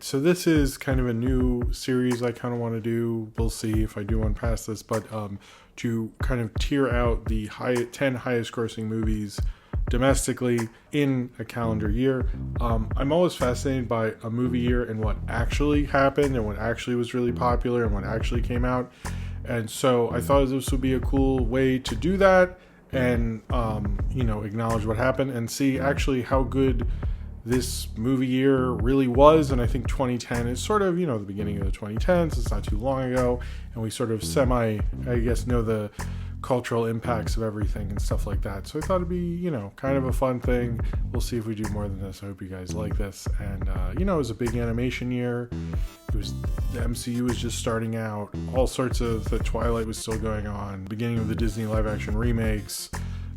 So this is kind of a new series I kind of want to do. We'll see if I do one past this, but to kind of tier out the 10 highest grossing movies domestically in a calendar year. I'm always fascinated by a movie year and what actually happened and what actually was really popular and what actually came out. And so I thought this would be a cool way to do that and, acknowledge what happened and see actually how good this movie year really was. And I think 2010 is sort of, the beginning of the 2010s. It's not too long ago. And we sort of know the cultural impacts of everything and stuff like that. So I thought it'd be, kind of a fun thing. We'll see if we do more than this. I hope you guys like this. And, it was a big animation year. The MCU was just starting out. All sorts of the Twilight was still going on. Beginning of the Disney live action remakes.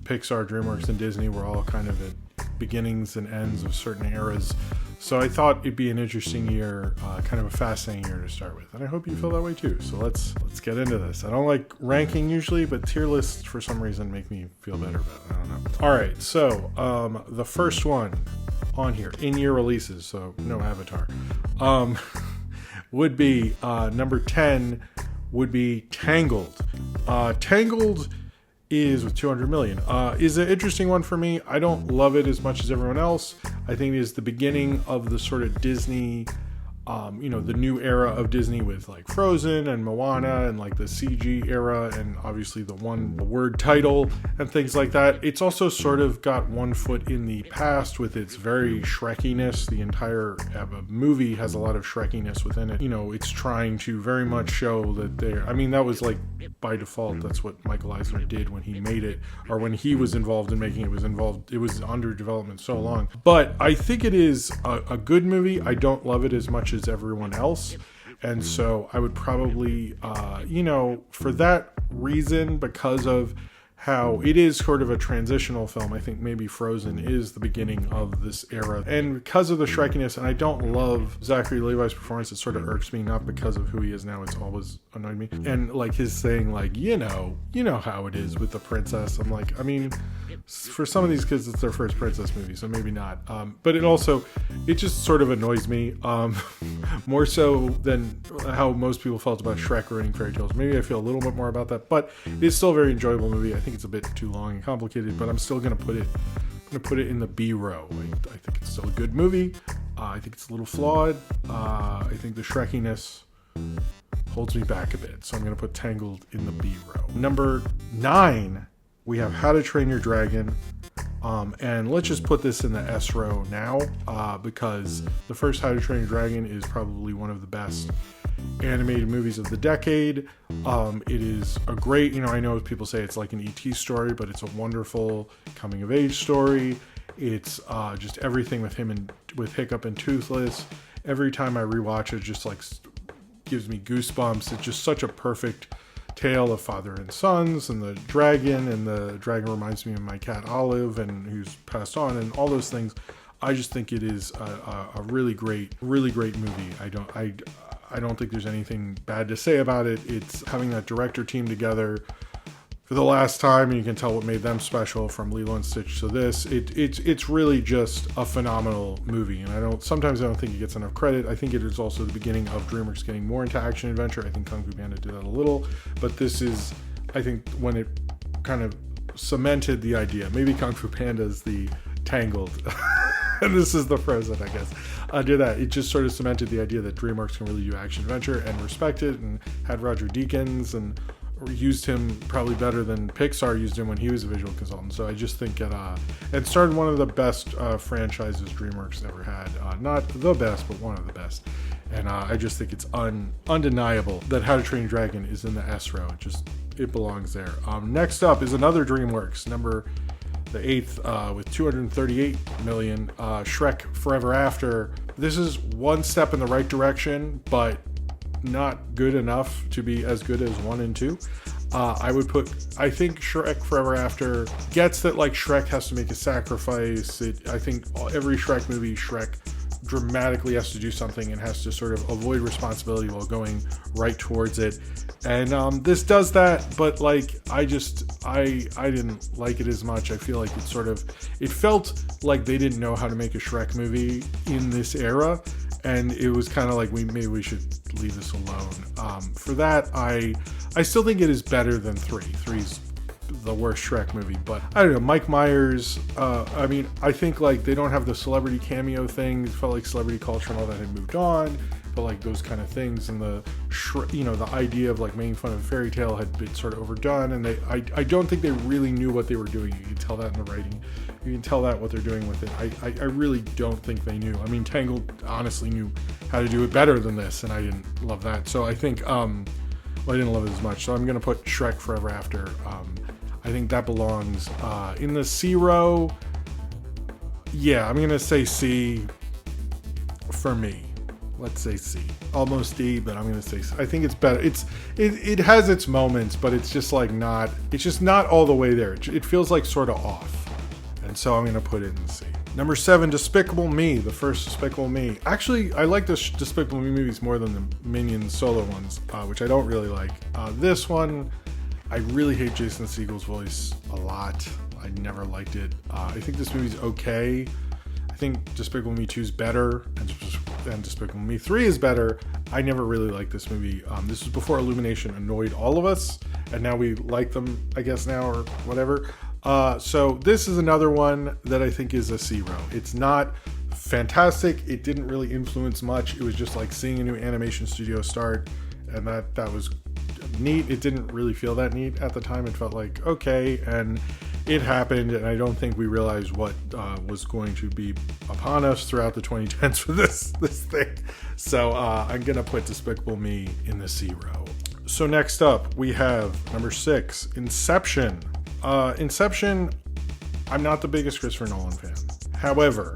Pixar, DreamWorks, and Disney were all kind of at beginnings and ends of certain eras. So I thought it'd be an interesting year, kind of a fascinating year to start with. And I hope you feel that way too. So let's get into this. I don't like ranking usually, but tier lists for some reason make me feel better about it. I don't know. All right, so the first one on here, in-year releases, so no Avatar, would be number 10 would be Tangled. Tangled is with 200 million is an interesting one for me. I don't love it as much as everyone else. I think it is the beginning of the sort of Disney, the new era of Disney with like Frozen and Moana and like the CG era and obviously the one-word title and things like that. It's also sort of got one foot in the past with its very Shrekiness. The entire movie has a lot of Shrekiness within it. It's trying to very much show that that was like by default. That's what Michael Eisner did when he made it, or when he was involved in making it. It was under development so long. But I think it is a good movie. I don't love it as much as everyone else, and so I would probably for that reason, because of how it is sort of a transitional film, I think maybe Frozen is the beginning of this era, and because of the Shrekiness, and I don't love Zachary Levi's performance. It sort of irks me, not because of who he is now, it's always annoyed me, and like his saying like you know how it is with the princess. I'm like, for some of these kids it's their first princess movie, so maybe not, but it just sort of annoys me, more so than how most people felt about Shrek ruining fairy tales. Maybe I feel a little bit more about that, but it's still a very enjoyable movie. I think it's a bit too long and complicated, but I'm still going to put it in the B row. I think it's still a good movie. I think it's a little flawed. I think the Shrekiness holds me back a bit, so I'm going to put Tangled in the B row. Number 9, we have How to Train Your Dragon. And let's just put this in the S row now, because the first How to Train Your Dragon is probably one of the best animated movies of the decade. It is a great, I know people say it's like an E.T. story, but it's a wonderful coming of age story. It's just everything with him and with Hiccup and Toothless. Every time I rewatch it, just like gives me goosebumps. It's just such a perfect tale of father and sons, and the dragon reminds me of my cat Olive, and who's passed on, and all those things. I just think it is a really great movie. I don't think there's anything bad to say about it. It's having that director team together for the last time, and you can tell what made them special from Lilo and Stitch to this. It's really just a phenomenal movie, and sometimes I don't think it gets enough credit. I think it is also the beginning of DreamWorks getting more into action adventure. I think Kung Fu Panda did that a little, but this is, I think, when it kind of cemented the idea. Maybe Kung Fu Panda is the Tangled, and this is the Frozen, I guess. Under that, it just sort of cemented the idea that DreamWorks can really do action adventure and respect it, and had Roger Deakins and used him probably better than Pixar used him when he was a visual consultant. So I just think it started one of the best franchises DreamWorks ever had. Not the best, but one of the best. And I just think it's undeniable that How to Train Your Dragon is in the S row. It belongs there. Next up is another DreamWorks, the 8th, with 238 million, Shrek Forever After. This is one step in the right direction, but not good enough to be as good as 1 and 2. I think Shrek Forever After gets that, like, Shrek has to make a sacrifice. I think every Shrek movie, Shrek dramatically has to do something and has to sort of avoid responsibility while going right towards it. And this does that, but like I didn't like it as much. I feel like it felt like they didn't know how to make a Shrek movie in this era. and it was kind of like maybe we should leave this alone. For that, I still think it is better than 3. 3's the worst Shrek movie, but I don't know. Mike Myers, I mean, I think like they don't have the celebrity cameo thing. It felt like celebrity culture and all that had moved on, but like those kind of things, and the idea of like making fun of a fairy tale had been sort of overdone, and I don't think they really knew what they were doing. You can tell that in the writing. You can tell that what they're doing with it. I really don't think they knew. I mean, Tangled honestly knew how to do it better than this, and I didn't love that. So I think, I didn't love it as much. So I'm gonna put Shrek Forever After. I think that belongs in the C row. Yeah, I'm gonna say C for me. Let's say C. Almost D, but I'm gonna say C. I think it's better. It has its moments, but it's just like not. It's just not all the way there. It feels like sort of off, and so I'm gonna put it in C. Number 7, Despicable Me, the first Despicable Me. Actually, I like the Despicable Me movies more than the Minions solo ones, which I don't really like. This one, I really hate Jason Segel's voice a lot. I never liked it. I think this movie's okay. I think Despicable Me 2 is better, and Despicable Me 3 is better. I never really liked this movie. This was before Illumination annoyed all of us, and now we like them, I guess now, or whatever. So this is another one that I think is a C row. It's not fantastic. It didn't really influence much. It was just like seeing a new animation studio start, and that was neat. It didn't really feel that neat at the time. It felt like okay, and it happened, and I don't think we realized what was going to be upon us throughout the 2010s for this thing. So I'm gonna put Despicable Me in the C row. So next up we have number 6, Inception. Inception, I'm not the biggest Christopher Nolan fan. However,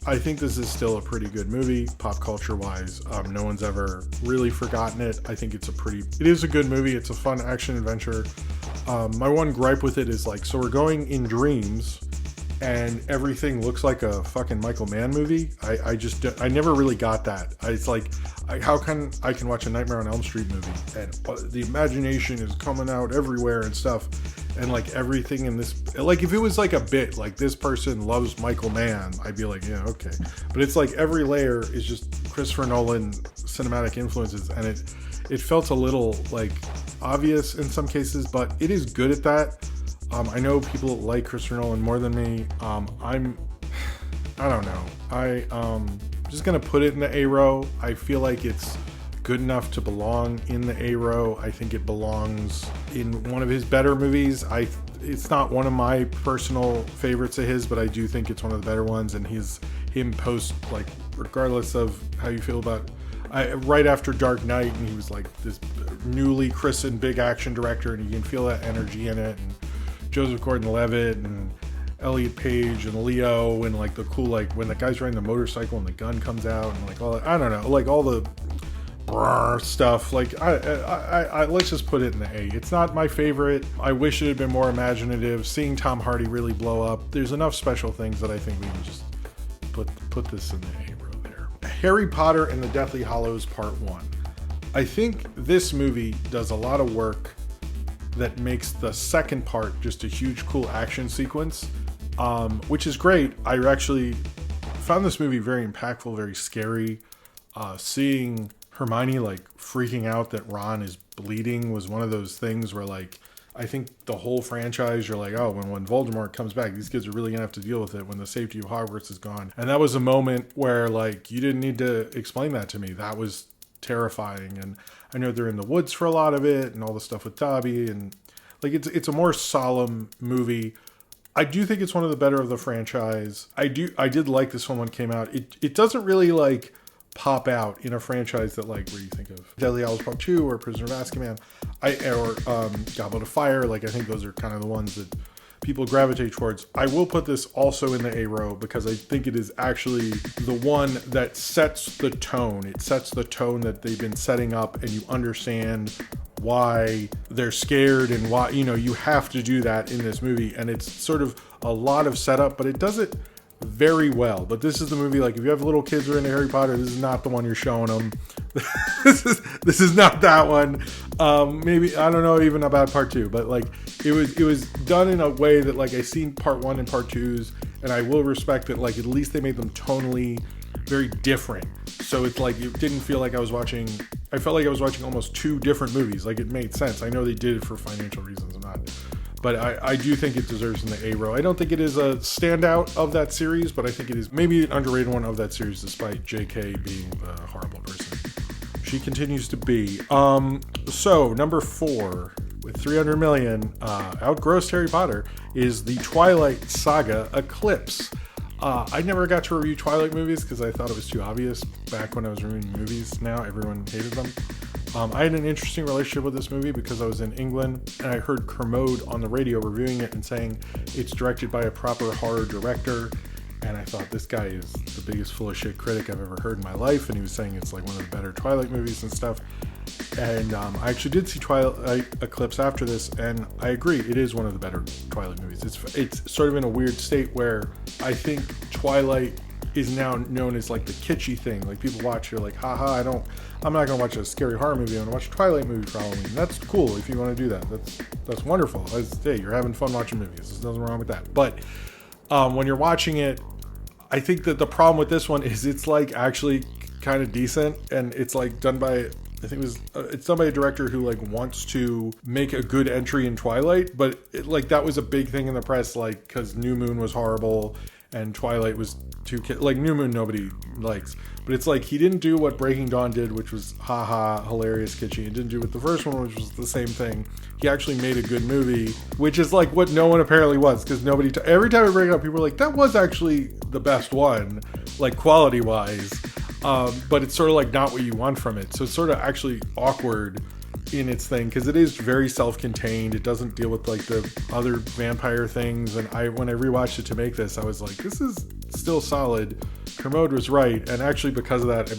I think this is still a pretty good movie, pop culture wise. No one's ever really forgotten it. I think it is a good movie. It's a fun action adventure. My one gripe with it is like, so we're going in dreams and everything looks like a fucking Michael Mann movie. I never really got that. It's like, how can I can watch a Nightmare on Elm Street movie and the imagination is coming out everywhere and stuff, and like everything in this, like if it was like a bit like this person loves Michael Mann, I'd be like, yeah, okay. But it's like every layer is just Christopher Nolan cinematic influences, and it felt a little like obvious in some cases, but it is good at that. I know people like Christopher Nolan more than me. I don't know. I'm just gonna put it in the A row. I feel like it's good enough to belong in the A row. I think it belongs in one of his better movies. It's not one of my personal favorites of his, but I do think it's one of the better ones. And him post, like, regardless of how you feel about right after Dark Knight, and he was like this newly christened big action director, and you can feel that energy in it. And Joseph Gordon-Levitt and Elliot Page and Leo, and like the cool, like when the guy's riding the motorcycle and the gun comes out, and like all that, I don't know, like all the stuff. Like I let's just put it in the A. It's not my favorite. I wish it had been more imaginative. Seeing Tom Hardy really blow up, there's enough special things that I think we can just put this in the A row there. Harry Potter and the Deathly Hallows Part 1. I think this movie does a lot of work that makes the second part just a huge cool action sequence, which is great. I actually found this movie very impactful, very scary. Seeing Hermione like freaking out that Ron is bleeding was one of those things where, like, I think the whole franchise, you're like, oh, when Voldemort comes back, these kids are really gonna have to deal with it when the safety of Hogwarts is gone. And that was a moment where, like, you didn't need to explain that to me. That was terrifying. And I know they're in the woods for a lot of it, and all the stuff with Dobby, and like it's a more solemn movie. I do think it's one of the better of the franchise. I did like this one when it came out. It doesn't really like pop out in a franchise that, like, where you think of Deadly Hallows Part 2 or Prisoner of Azkaban, or Goblet of Fire. Like, I think those are kind of the ones that people gravitate towards. I will put this also in the A row because I think it is actually the one that sets the tone. It sets the tone that they've been setting up, and you understand why they're scared and why, you know, you have to do that in this movie. And it's sort of a lot of setup, but it does it very well. But this is the movie, like, if you have little kids who are into Harry Potter, this is not the one you're showing them. this is not that one. Maybe, I don't know even about part 2, but like it was done in a way that, like, I seen part 1 and part 2s, and I will respect that, like, at least they made them tonally very different. So it's like, it didn't feel like I felt like I was watching almost two different movies. Like, it made sense. I know they did it for financial reasons. But I do think it deserves in the A row. I don't think it is a standout of that series, but I think it is maybe an underrated one of that series, despite JK being the horrible person she continues to be. So number 4 with 300 million, outgrossed Harry Potter, is the Twilight saga Eclipse. I never got to review Twilight movies because I thought it was too obvious back when I was reviewing movies. Now everyone hated them. I had an interesting relationship with this movie because I was in England and I heard Kermode on the radio reviewing it and saying it's directed by a proper horror director. And I thought, this guy is the biggest full of shit critic I've ever heard in my life. And he was saying it's like one of the better Twilight movies and stuff. And I actually did see Twilight Eclipse after this, and I agree, it is one of the better Twilight movies. It's sort of in a weird state where I think Twilight is now known as like the kitschy thing. Like, people watch, you're like, haha, I'm not gonna watch a scary horror movie, I'm gonna watch a Twilight movie for Halloween. That's cool if you want to do that. That's wonderful. Hey, you're having fun watching movies. There's nothing wrong with that. But when you're watching it, I think that the problem with this one is it's like actually kind of decent, and it's like done by, it's done by a director who like wants to make a good entry in Twilight, but like that was a big thing in the press, like, because New Moon was horrible and Twilight was too like New Moon nobody likes, but it's like he didn't do what Breaking Dawn did, which was haha hilarious kitschy, and didn't do what the first one, which was the same thing. He actually made a good movie, which is like what no one apparently was, because nobody every time I bring it up, people are like, that was actually the best one, like quality wise, but it's sort of like not what you want from it. So it's sort of actually awkward in its thing, because it is very self-contained. It doesn't deal with like the other vampire things, and when I rewatched it to make this, I was like, this is still solid. Kermode was right, and actually because of that,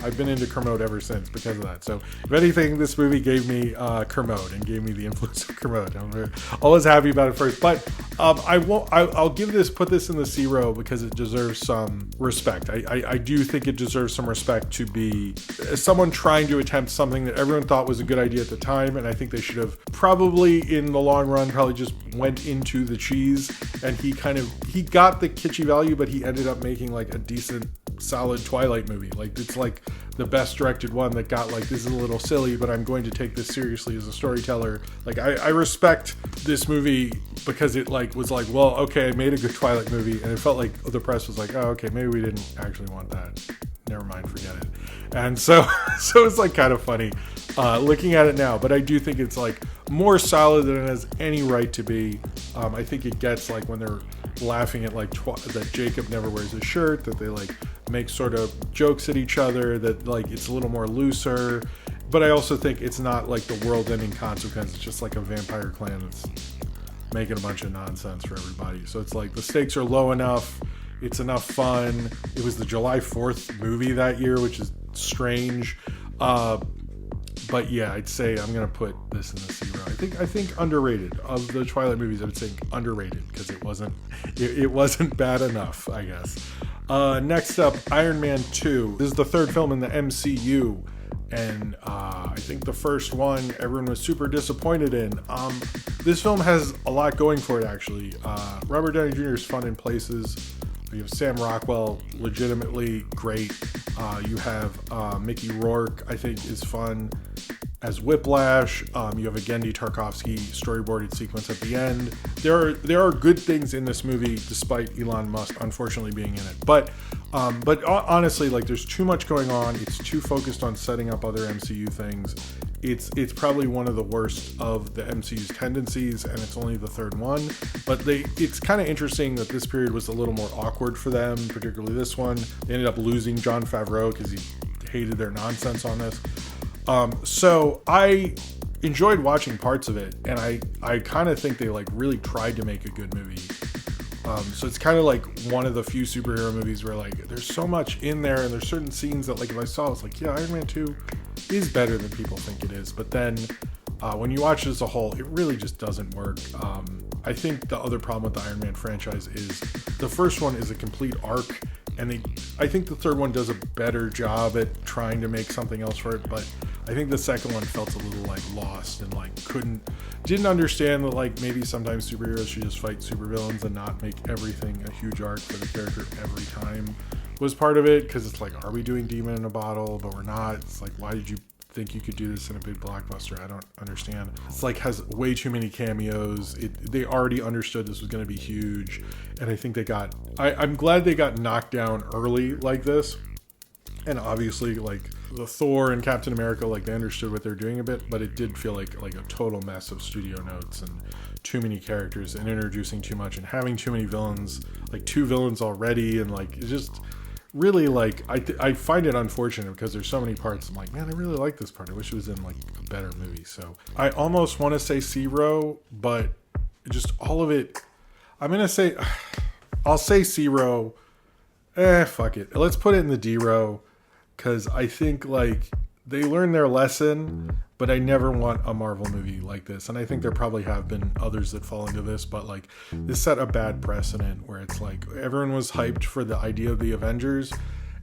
I've been into Kermode ever since because of that. So if anything, this movie gave me Kermode and gave me the influence of Kermode. I'm always happy about it first, but I'll put this in the C row because it deserves some respect. I do think it deserves some respect to be someone trying to attempt something that everyone thought was a good idea at the time, and I think they should have probably in the long run probably just went into the cheese, and he got the kitschy value, but he ended up making like a decent solid Twilight movie. Like, it's like the best directed one that got like, this is a little silly, but I'm going to take this seriously as a storyteller. Like, I respect this movie because it like was like, well, okay, I made a good Twilight movie, and it felt like the press was like, oh, okay, maybe we didn't actually want that, never mind, forget it. And so it's like kind of funny looking at it now, but I do think it's like more solid than it has any right to be. I think it gets like when they're laughing at like that Jacob never wears a shirt, that they like make sort of jokes at each other, that like it's a little more looser, but I also think it's not like the world-ending consequence. It's just like a vampire clan that's making a bunch of nonsense for everybody. So it's like the stakes are low enough, it's enough fun. It was the July 4th movie that year, which is strange. But yeah, I'd say I'm gonna put this in the C row. I think underrated. Of the Twilight movies, I would say underrated, because it wasn't bad enough, I guess. Next up, Iron Man 2. This is the third film in the MCU, and I think the first one everyone was super disappointed in. This film has a lot going for it, actually. Robert Downey Jr. is fun in places. You have Sam Rockwell, legitimately great. You have Mickey Rourke, I think, is fun as Whiplash. You have a Genndy Tarkovsky storyboarded sequence at the end. There are good things in this movie, despite Elon Musk unfortunately being in it. But honestly, like, there's too much going on. It's too focused on setting up other MCU things. It's probably one of the worst of the MCU's tendencies, and it's only the third one. But it's kind of interesting that this period was a little more awkward for them, particularly this one. They ended up losing Jon Favreau because he hated their nonsense on this. So I enjoyed watching parts of it, and I kind of think they like really tried to make a good movie. So it's kind of like one of the few superhero movies where like there's so much in there, and there's certain scenes that like if I saw, it's like, yeah, Iron Man 2 is better than people think it is. But then when you watch it as a whole, it really just doesn't work. I think the other problem with the Iron Man franchise is the first one is a complete arc, and I think the third one does a better job at trying to make something else for it, but I think the second one felt a little like lost and like didn't understand that like maybe sometimes superheroes should just fight supervillains and not make everything a huge arc for the character every time. was part of it, because it's like, are we doing Demon in a Bottle? But we're not. It's like, why did you think you could do this in a big blockbuster? I don't understand. It's like, has way too many cameos. They already understood this was going to be huge, and I think they got, I'm glad they got knocked down early like this. And obviously, like, the Thor and Captain America, like, they understood what they're doing a bit, but it did feel like a total mess of studio notes and too many characters and introducing too much and having too many villains, like 2 villains already, and like, it's just really, like, I find it unfortunate because there's so many parts. I'm like, man, I really like this part. I wish it was in like a better movie. So I almost want to say Zero, but just all of it, I'm gonna say, I'll say Zero. Fuck it. Let's put it in the D row, because I think, like, they learned their lesson, but I never want a Marvel movie like this. And I think there probably have been others that fall into this, but like, this set a bad precedent where it's like, everyone was hyped for the idea of the Avengers,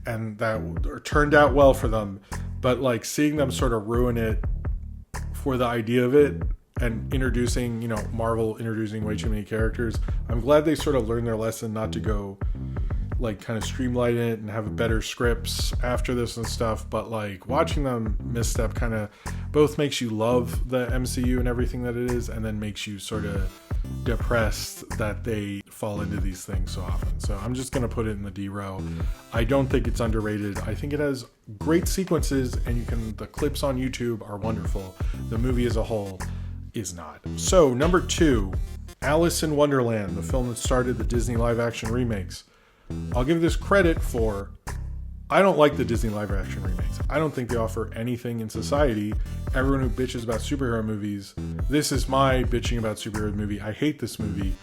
and that turned out well for them. But like, seeing them sort of ruin it for the idea of it, and introducing, you know, Marvel introducing way too many characters, I'm glad they sort of learned their lesson not to go, like, kind of streamline it and have better scripts after this and stuff. But like, watching them misstep kind of both makes you love the MCU and everything that it is, and then makes you sort of depressed that they fall into these things so often. So I'm just going to put it in the D row. I don't think it's underrated. I think it has great sequences, and the clips on YouTube are wonderful. The movie as a whole is not. So number 2, Alice in Wonderland, the film that started the Disney live action remakes. I'll give this credit for, I don't like the Disney live action remakes. I don't think they offer anything in society. Everyone who bitches about superhero movies, this is my bitching about superhero movie. I hate this movie.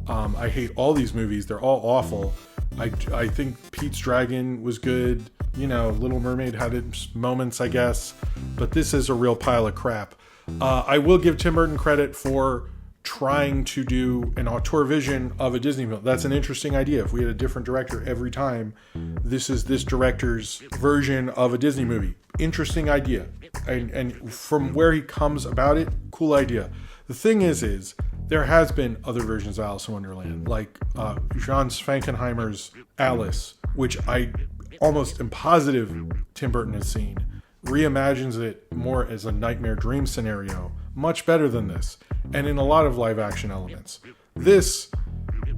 I hate all these movies. They're all awful. I think Pete's Dragon was good. You know, Little Mermaid had its moments, I guess. But this is a real pile of crap. I will give Tim Burton credit for trying to do an auteur vision of a Disney film. That's an interesting idea. If we had a different director every time, this is this director's version of a Disney movie. Interesting idea. And from where he comes about it, cool idea. The thing is there has been other versions of Alice in Wonderland, like John Frankenheimer's Alice, which I almost am positive Tim Burton has seen, reimagines it more as a nightmare dream scenario, much better than this, and in a lot of live action elements. This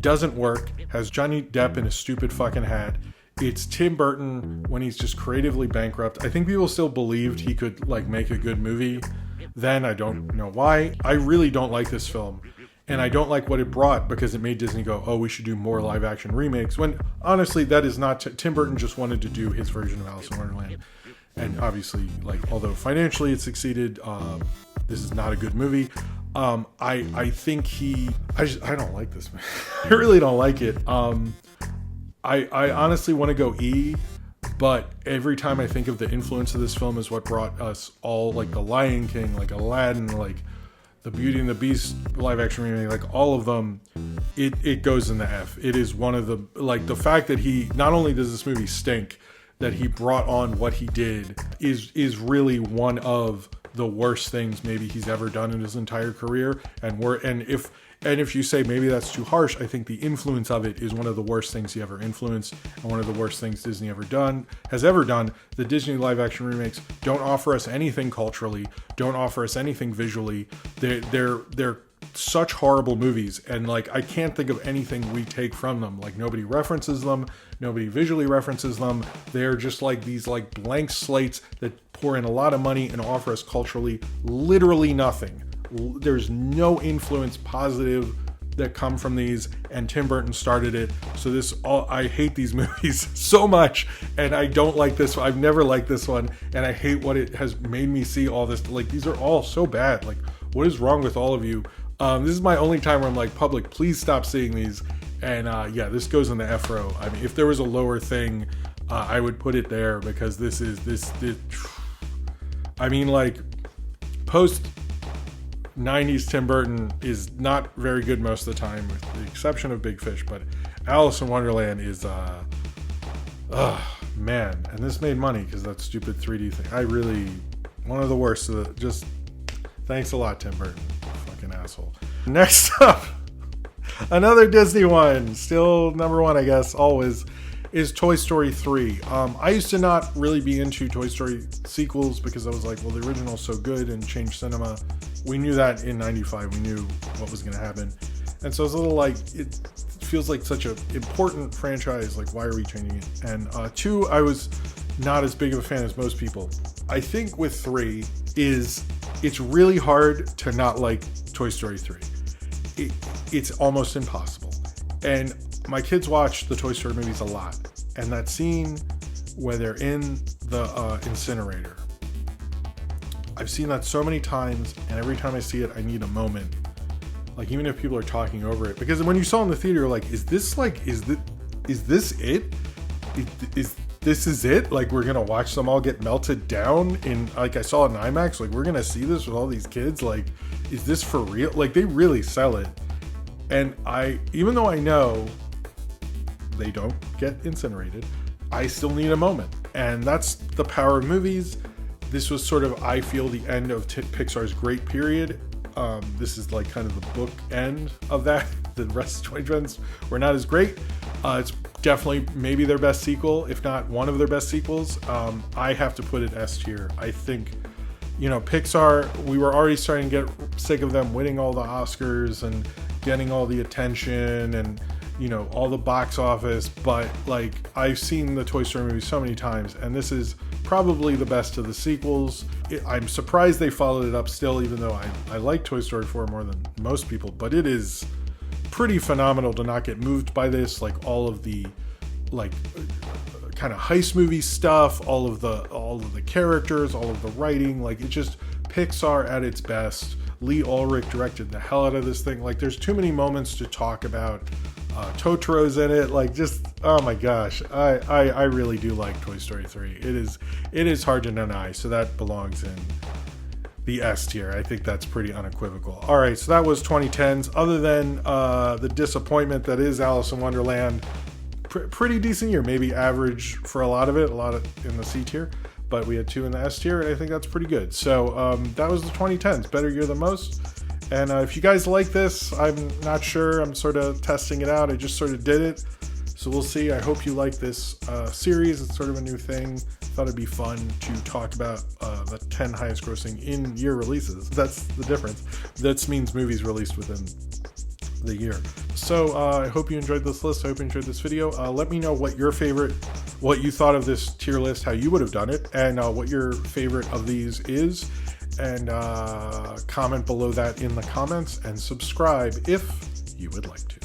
doesn't work, has Johnny Depp in a stupid fucking hat. It's Tim Burton when he's just creatively bankrupt. I think people still believed he could like make a good movie then. I don't know why. I really don't like this film, and I don't like what it brought, because it made Disney go, oh, we should do more live action remakes, when honestly that is not Tim Burton just wanted to do his version of Alice in Wonderland. And obviously, like, although financially it succeeded, this is not a good movie. I think I don't like this movie. I really don't like it. I honestly want to go E, but every time I think of the influence of this film is what brought us all, like The Lion King, like Aladdin, like the Beauty and the Beast live action remake, like all of them, it goes in the F. It is one of the, like, the fact that he, not only does this movie stink, that he brought on what he did is really one of the worst things maybe he's ever done in his entire career. And if you say maybe that's too harsh, I think the influence of it is one of the worst things he ever influenced, and one of the worst things Disney has ever done. The Disney live action remakes don't offer us anything culturally, don't offer us anything visually. They're such horrible movies, and like, I can't think of anything we take from them. Like, nobody references them, nobody visually references them. They're just like these like blank slates that pour in a lot of money and offer us culturally literally nothing. There's no influence positive that come from these, and Tim Burton started it. So I hate these movies so much, and I don't like this one. I've never liked this one, and I hate what it has made me see. All this, like, these are all so bad. Like, what is wrong with all of you? This is my only time where I'm like, public, please stop seeing these. And yeah, this goes in the F row. I mean, if there was a lower thing, I would put it there, because this I mean, like, post 90s Tim Burton is not very good most of the time, with the exception of Big Fish. But Alice in Wonderland is man, and this made money because that stupid 3D thing. One of the worst. Just thanks a lot, Tim Burton, fucking asshole. Next up, another Disney one, still number one, I guess, always. is Toy Story 3. I used to not really be into Toy Story sequels because I was like, well, the original's so good and changed cinema. We knew that in 95. We knew what was going to happen. And so it's a little like, it feels like such an important franchise. Like, why are we changing it? And 2, I was not as big of a fan as most people. I think with 3 it's really hard to not like Toy Story 3. It's almost impossible. And my kids watch the Toy Story movies a lot. And that scene where they're in the incinerator, I've seen that so many times, and every time I see it, I need a moment. Like, even if people are talking over it, because when you saw it in the theater, you're like, is this it? This is it? Like, we're gonna watch them all get melted down in, like, I saw it in IMAX, like, we're gonna see this with all these kids? Like, is this for real? Like, they really sell it. And even though I know they don't get incinerated, I still need a moment. And that's the power of movies. This was sort of, I feel, the end of Pixar's great period. This is like kind of the book end of that. The rest of 2010's were not as great. It's definitely maybe their best sequel, if not one of their best sequels. I have to put it S tier. I think, Pixar, we were already starting to get sick of them winning all the Oscars and getting all the attention and, all the box office. But, like, I've seen the Toy Story movies so many times, and this is probably the best of the sequels. I'm surprised they followed it up still, even though I like Toy Story 4 more than most people, but it is pretty phenomenal to not get moved by this. Like, all of the, like, kind of heist movie stuff, all of the characters, all of the writing, like, it just Pixar at its best. Lee Ulrich directed the hell out of this thing. Like, there's too many moments to talk about. Totoro's in it. Like, just, oh my gosh, I really do like Toy Story 3. It is hard to deny, so that belongs in the S tier. I think that's pretty unequivocal. All right, so that was 2010's. Other than the disappointment that is Alice in Wonderland, pretty decent year, maybe average for a lot of it, in the C tier, but we had 2 in the S tier, and I think that's pretty good. So that was the 2010's, better year than most. And if you guys like this, I'm not sure. I'm sort of testing it out. I just sort of did it. So we'll see. I hope you like this series. It's sort of a new thing. Thought it'd be fun to talk about the 10 highest grossing in-year releases. That's the difference. That means movies released within the year. So I hope you enjoyed this list. I hope you enjoyed this video. Let me know what you thought of this tier list, how you would have done it, and what your favorite of these is. And comment below that in the comments, and subscribe if you would like to.